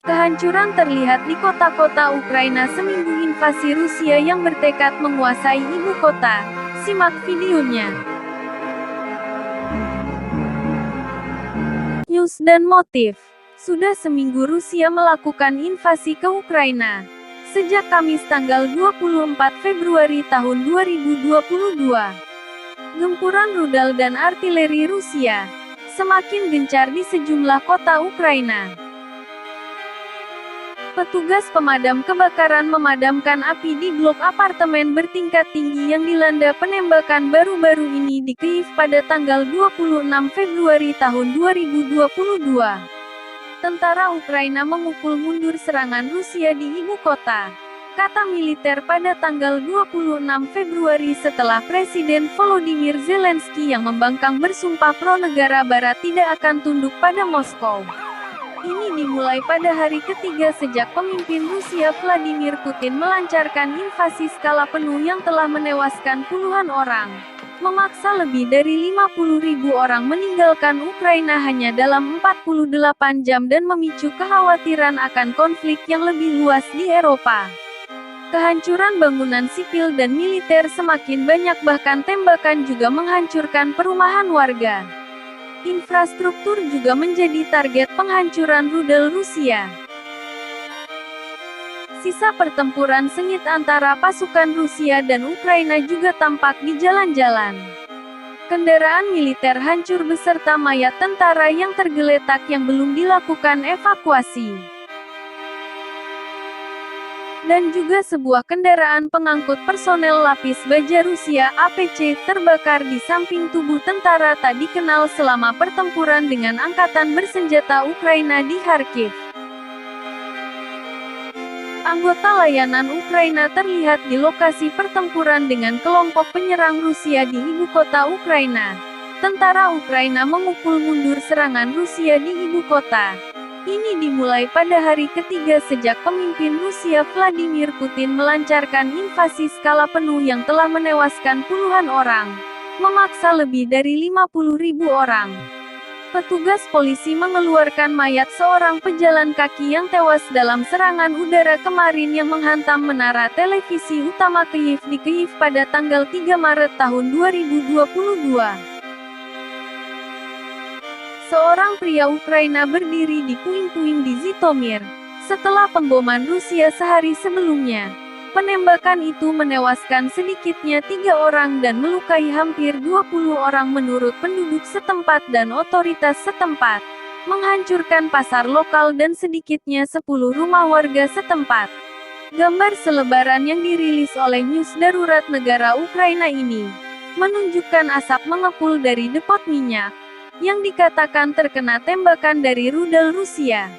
Kehancuran terlihat di kota-kota Ukraina seminggu invasi Rusia yang bertekad menguasai ibu kota. Simak videonya. News dan motif. Sudah seminggu Rusia melakukan invasi ke Ukraina. Sejak Kamis tanggal 24 Februari tahun 2022. Gempuran rudal dan artileri Rusia semakin gencar di sejumlah kota Ukraina. Petugas pemadam kebakaran memadamkan api di blok apartemen bertingkat tinggi yang dilanda penembakan baru-baru ini di Kyiv pada tanggal 26 Februari tahun 2022. Tentara Ukraina memukul mundur serangan Rusia di ibu kota, kata militer pada tanggal 26 Februari setelah Presiden Volodymyr Zelensky yang membangkang bersumpah pro-negara barat tidak akan tunduk pada Moskow. Ini dimulai pada hari ketiga sejak pemimpin Rusia Vladimir Putin melancarkan invasi skala penuh yang telah menewaskan puluhan orang, memaksa lebih dari 50.000 orang meninggalkan Ukraina hanya dalam 48 jam dan memicu kekhawatiran akan konflik yang lebih luas di Eropa. Kehancuran bangunan sipil dan militer semakin banyak, bahkan tembakan juga menghancurkan perumahan warga. Infrastruktur juga menjadi target penghancuran rudal Rusia. Sisa pertempuran sengit antara pasukan Rusia dan Ukraina juga tampak di jalan-jalan. Kendaraan militer hancur beserta mayat tentara yang tergeletak yang belum dilakukan evakuasi. Dan juga sebuah kendaraan pengangkut personel lapis baja Rusia (APC) terbakar di samping tubuh tentara tak dikenal selama pertempuran dengan angkatan bersenjata Ukraina di Kharkiv. Anggota layanan Ukraina terlihat di lokasi pertempuran dengan kelompok penyerang Rusia di ibu kota Ukraina. Tentara Ukraina memukul mundur serangan Rusia di ibu kota. Ini dimulai pada hari ketiga sejak pemimpin Rusia Vladimir Putin melancarkan invasi skala penuh yang telah menewaskan puluhan orang, memaksa lebih dari 50.000 orang. Petugas polisi mengeluarkan mayat seorang pejalan kaki yang tewas dalam serangan udara kemarin yang menghantam menara televisi utama Kyiv di Kyiv pada tanggal 3 Maret tahun 2022. Seorang pria Ukraina berdiri di puing-puing di Zhytomyr, setelah pemboman Rusia sehari sebelumnya. Penembakan itu menewaskan sedikitnya 3 orang dan melukai hampir 20 orang menurut penduduk setempat dan otoritas setempat, menghancurkan pasar lokal dan sedikitnya 10 rumah warga setempat. Gambar selebaran yang dirilis oleh News Darurat Negara Ukraina ini menunjukkan asap mengepul dari depot minyak yang dikatakan terkena tembakan dari rudal Rusia.